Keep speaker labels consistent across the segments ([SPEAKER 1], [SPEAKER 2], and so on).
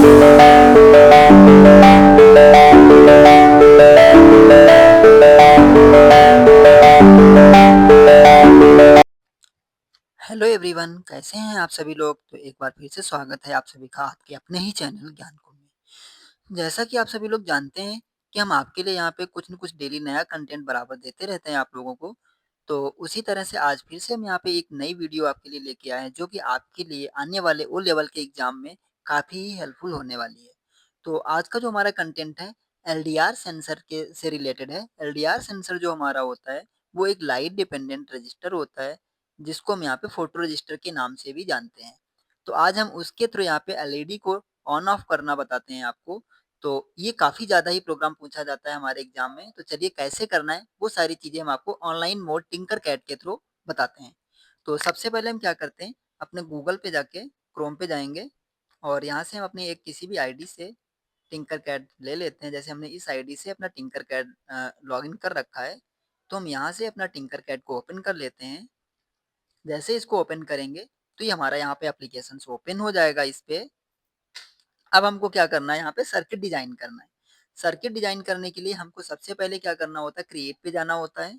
[SPEAKER 1] Hello everyone, कैसे हैं आप सभी लोग। तो एक बार फिर से स्वागत है आप सभी का आपके अपने ही चैनल ज्ञान कुंभ में। जैसा कि आप सभी लोग जानते हैं कि हम आपके लिए यहाँ पे कुछ न कुछ डेली नया कंटेंट बराबर देते रहते हैं आप लोगों को। तो उसी तरह से आज फिर से हम यहाँ पे एक नई वीडियो आपके लिए लेके आए हैं, जो कि आपके लिए आने वाले ओ लेवल के एग्जाम में काफ़ी ही हेल्पफुल होने वाली है। तो आज का जो हमारा कंटेंट है एलडीआर सेंसर के से रिलेटेड है। एलडीआर सेंसर जो हमारा होता है वो एक लाइट डिपेंडेंट रजिस्टर होता है, जिसको हम यहाँ पे फोटो रजिस्टर के नाम से भी जानते हैं। तो आज हम उसके थ्रू यहाँ पे एलईडी को ऑन ऑफ करना बताते हैं आपको। तो ये काफ़ी ज़्यादा ही प्रोग्राम पूछा जाता है हमारे एग्जाम में। तो चलिए कैसे करना है वो सारी चीज़ें हम आपको ऑनलाइन मोड टिंकर कैड के थ्रू बताते हैं। तो सबसे पहले हम क्या करते हैं, अपने गूगल पे जाके क्रोम पे जाएंगे और यहाँ से हम अपनी एक किसी भी आईडी से टिंकर कैड ले लेते हैं। जैसे हमने इस आईडी से अपना टिंकर कैड लॉगिन कर रखा है, तो हम यहाँ से अपना टिंकर कैड को ओपन कर लेते हैं। जैसे इसको ओपन करेंगे तो ये हमारा यहाँ पे एप्लीकेशन ओपन हो जाएगा इस पे। अब हमको क्या करना है, यहाँ पे सर्किट डिजाइन करना है। सर्किट डिजाइन करने के लिए हमको सबसे पहले क्या करना होता है, क्रिएट पे जाना होता है।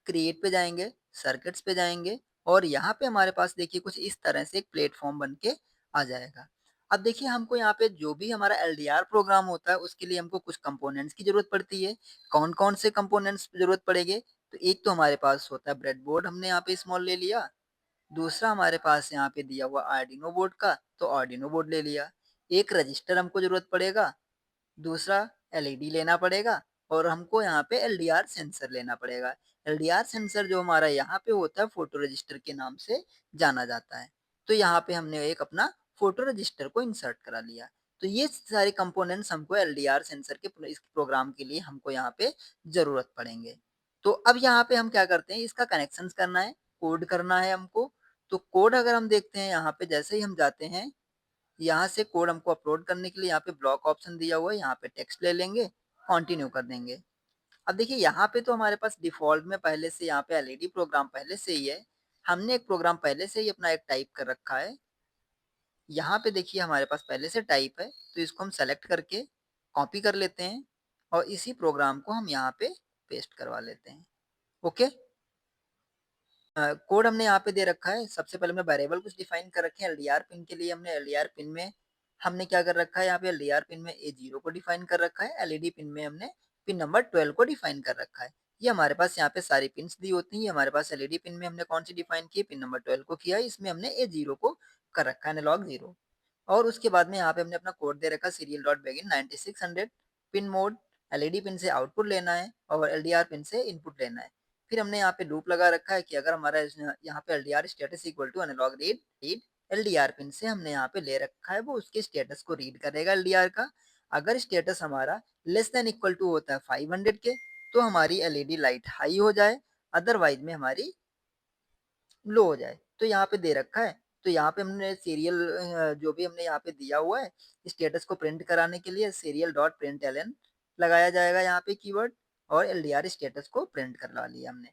[SPEAKER 1] क्रिएट पे जाएंगे, सर्किट्स पे जाएंगे और यहाँ पे हमारे पास देखिए कुछ इस तरह से एक प्लेटफॉर्म बन के आ जाएगा। अब देखिए हमको यहाँ पे जो भी हमारा एलडीआर प्रोग्राम होता है उसके लिए हमको कुछ कंपोनेंट्स की जरूरत पड़ती है। कौन कौन से कंपोनेंट्स जरूरत पड़ेंगे, तो एक तो हमारे पास होता है ब्रेड बोर्ड, हमने यहाँ पे स्मॉल ले लिया। दूसरा हमारे पास यहाँ पे दिया हुआ आर्डिनो बोर्ड का, तो आर्डिनो बोर्ड ले लिया। एक रजिस्टर हमको जरूरत पड़ेगा, दूसरा एलईडी लेना पड़ेगा और हमको यहाँ पे एलडीआर सेंसर लेना पड़ेगा। एलडीआर सेंसर जो हमारा यहाँ पे होता है फोटो रजिस्टर के नाम से जाना जाता है। तो यहाँ पे हमने एक अपना फोटो रजिस्टर को इंसर्ट करा लिया। तो ये सारे कंपोनेंट्स हमको एलडीआर सेंसर के इस प्रोग्राम के लिए हमको यहाँ पे जरूरत पड़ेंगे। तो अब यहाँ पे हम क्या करते हैं, इसका कनेक्शन करना है, कोड करना है हमको। तो कोड अगर हम देखते हैं यहाँ पे, जैसे ही हम जाते हैं यहाँ से कोड हमको अपलोड करने के लिए यहाँ पे ब्लॉक ऑप्शन दिया हुआ है, यहाँ पे टेक्स्ट ले लेंगे, कंटिन्यू कर देंगे। अब देखिए यहाँ पे तो हमारे पास डिफॉल्ट में पहले से यहाँ पे एलईडी प्रोग्राम पहले से ही है। हमने एक प्रोग्राम पहले से ही अपना एक टाइप कर रखा है। यहाँ पे देखिए हमारे पास पहले से टाइप है, तो इसको हम सेलेक्ट करके कॉपी कर लेते हैं और इसी प्रोग्राम को हम यहाँ पे पेस्ट करवा लेते हैं। ओके, कोड हमने यहाँ पे दे रखा है। सबसे पहले हमने वेरिएबल कुछ डिफाइन कर रखे हैं। एलडीआर पिन के लिए हमने एलडीआर पिन में हमने क्या कर रखा है, यहाँ पे एलडीआर पिन में A0 को डिफाइन कर रखा है। एलईडी पिन में हमने पिन नंबर 12 को डिफाइन कर रखा है। ये हमारे पास यहाँ पे सारी पिन्स दी होती हैं। हमारे पास एलईडी पिन में हमने कौन सी डिफाइन की, पिन नंबर 12 को किया है। इसमें हमने A0 को कर रखा है, एनालॉग 0। और उसके बाद में यहाँ पे हमने अपना कोड दे रखा serial dot begin 9600 pin mode. LED pin से आउटपुट लेना है और एलडीआर पिन से इनपुट लेना है। फिर हमने यहाँ पे लूप लगा रखा है कि अगर हमारा यहाँ पे LDR status equal to analog read read LDR pin से हमने यहाँ पे ले रखा है, वो उसके स्टेटस को रीड करेगा एलडीआर का। अगर स्टेटस हमारा लेस देन इक्वल टू होता है 500 के, तो हमारी एलईडी लाइट हाई हो जाए, अदरवाइज में हमारी लो हो जाए। तो यहाँ पे दे रखा है। तो यहाँ पे हमने सीरियल जो भी हमने यहाँ पे दिया हुआ है स्टेटस को प्रिंट कराने के लिए सीरियल डॉट प्रिंट एल लगाया जाएगा यहाँ पे कीवर्ड, और एलडीआर स्टेटस को प्रिंट करवा लिया हमने।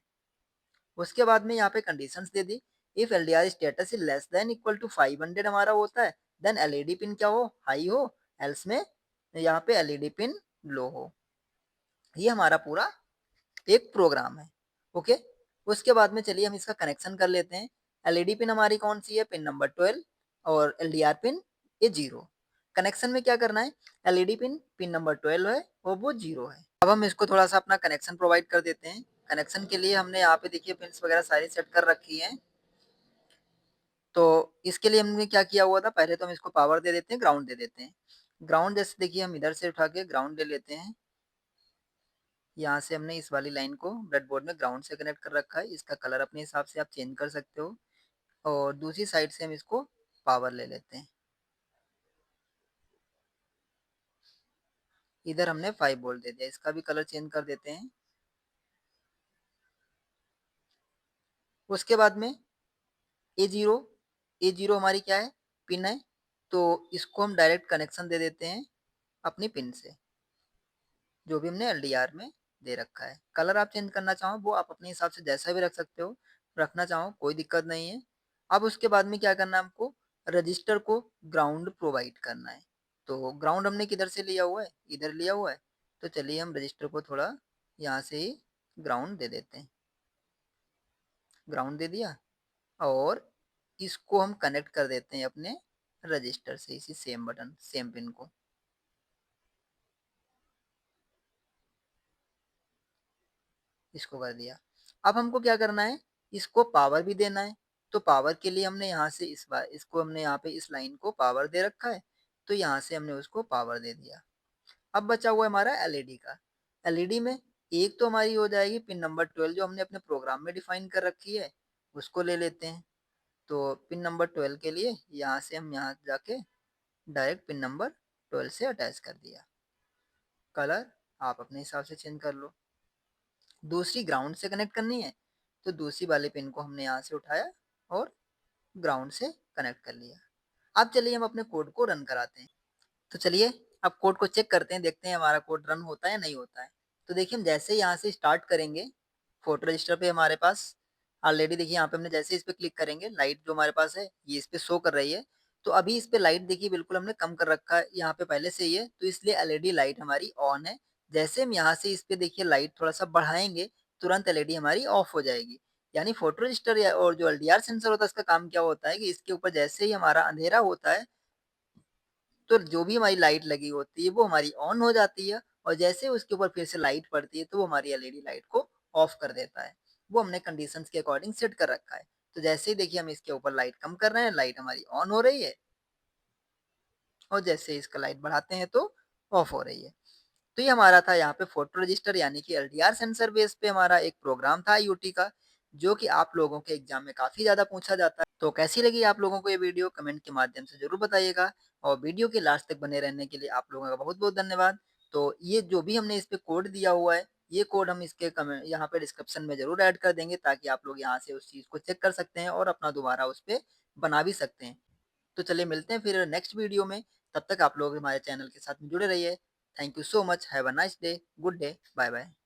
[SPEAKER 1] उसके बाद में यहाँ पे कंडीशंस दे दी। If LDR status is less than equal to 500 हमारा होता है, देन एलईडी पिन क्या हो, हाई हो, एल्स में यहाँ पे एलईडी पिन लो हो। ये हमारा पूरा एक प्रोग्राम है। ओके, उसके बाद में चलिए हम इसका कनेक्शन कर लेते हैं। एलईडी पिन हमारी कौन सी है, पिन नंबर 12 और एलडीआर पिन A0। कनेक्शन में क्या करना है, एलईडी पिन पिन नंबर 12 है और वो 0 है। अब हम इसको थोड़ा सा अपना कनेक्शन प्रोवाइड कर देते हैं। कनेक्शन के लिए हमने यहाँ पे देखिए पिन्स वगैरह सारी सेट कर रखी हैं। तो इसके लिए हमने क्या किया हुआ था, पहले तो हम इसको पावर दे देते हैं, ग्राउंड दे देते हैं। ग्राउंड जैसे देखिए हम इधर से उठा के ग्राउंड ले लेते हैं। यहाँ से हमने इस वाली लाइन को ब्रेडबोर्ड में ग्राउंड से कनेक्ट कर रखा है। इसका कलर अपने हिसाब से आप चेंज कर सकते हो। और दूसरी साइड से हम इसको पावर ले लेते हैं। इधर हमने 5 वोल्ट दे दिया, इसका भी कलर चेंज कर देते हैं। उसके बाद में A0, A0 हमारी क्या है, पिन है। तो इसको हम डायरेक्ट कनेक्शन दे देते हैं अपनी पिन से, जो भी हमने एलडीआर में दे रखा है। कलर आप चेंज करना चाहो वो आप अपने हिसाब से जैसा भी रख सकते हो, रखना चाहो कोई दिक्कत नहीं है। अब उसके बाद में क्या करना है, हमको रजिस्टर को ग्राउंड प्रोवाइड करना है। तो ग्राउंड हमने किधर से लिया हुआ है? इधर लिया हुआ है। तो चलिए हम रजिस्टर को थोड़ा यहाँ से ही ग्राउंड दे देते हैं। ग्राउंड दे दिया और इसको हम कनेक्ट कर देते हैं अपने रजिस्टर से, इसी सेम बटन सेम पिन को। इसको कर दिया। अब हमको क्या करना है, इसको पावर भी देना है। तो पावर के लिए हमने यहाँ से इस बार इसको हमने यहाँ पे इस लाइन को पावर दे रखा है। तो यहाँ से हमने उसको पावर दे दिया। अब बचा हुआ है हमारा एलईडी का। एलईडी में एक तो हमारी हो जाएगी पिन नंबर 12 जो हमने अपने प्रोग्राम में डिफाइन कर रखी है, उसको ले लेते हैं। तो पिन नंबर 12 के लिए यहाँ से हम यहाँ जाके डायरेक्ट पिन नंबर 12 से अटैच कर दिया। कलर आप अपने हिसाब से चेंज कर लो। दूसरी ग्राउंड से कनेक्ट करनी है, तो दूसरी वाले पिन को हमने यहाँ से उठाया और ग्राउंड से कनेक्ट कर लिया। अब चलिए हम अपने कोड को रन कराते हैं। तो चलिए अब कोड को चेक करते हैं, देखते हैं हमारा कोड रन होता है या नहीं होता है। तो देखिए हम जैसे यहाँ से स्टार्ट करेंगे, फोटो रजिस्टर पे हमारे पास ऑलरेडी देखिए यहाँ पे हमने जैसे इस पे क्लिक करेंगे, लाइट जो हमारे पास है ये इस पे शो कर रही है। तो अभी इस पे लाइट देखिए बिल्कुल हमने कम कर रखा है, यहाँ पे पहले से ही है, तो इसलिए एलईडी लाइट हमारी ऑन है। जैसे हम यहाँ से इस पे देखिए लाइट थोड़ा सा बढ़ाएंगे, तुरंत एलईडी हमारी ऑफ हो जाएगी। यानी फोटो रजिस्टर या और जो एलडीआर सेंसर होता है इसका काम क्या होता है कि इसके ऊपर जैसे ही हमारा अंधेरा होता है, तो जो भी हमारी लाइट लगी होती है वो हमारी ऑन हो जाती है, और जैसे उसके ऊपर फिर से लाइट पड़ती है तो वो हमारी एलईडी लाइट को ऑफ कर देता है। वो हमने कंडीशंस के अकॉर्डिंग सेट कर रखा है। तो जैसे ही देखिए हम इसके ऊपर लाइट कम कर रहे हैं, लाइट हमारी ऑन हो रही है, और जैसे ही इसका लाइट बढ़ाते हैं तो ऑफ हो रही है। तो ये हमारा था यहाँ पे फोटो रजिस्टर यानी कि एलडीआर सेंसर बेस पे हमारा एक प्रोग्राम था आईओटी का, जो कि आप लोगों के एग्जाम में काफी ज्यादा पूछा जाता है। तो कैसी लगी आप लोगों को ये वीडियो कमेंट के माध्यम से जरूर बताइएगा, और वीडियो के लास्ट तक बने रहने के लिए आप लोगों का बहुत बहुत धन्यवाद। तो ये जो भी हमने इस पे कोड दिया हुआ है, ये कोड हम इसके कमेंट यहाँ पे डिस्क्रिप्शन में जरूर ऐड कर देंगे, ताकि आप लोग यहाँ से उस चीज को चेक कर सकते हैं और अपना दोबारा उस पे बना भी सकते हैं। तो चलिए मिलते हैं फिर नेक्स्ट वीडियो में। तब तक आप लोग हमारे चैनल के साथ जुड़े रहिए। Thank you so much. Have a nice day. Good day. Bye bye.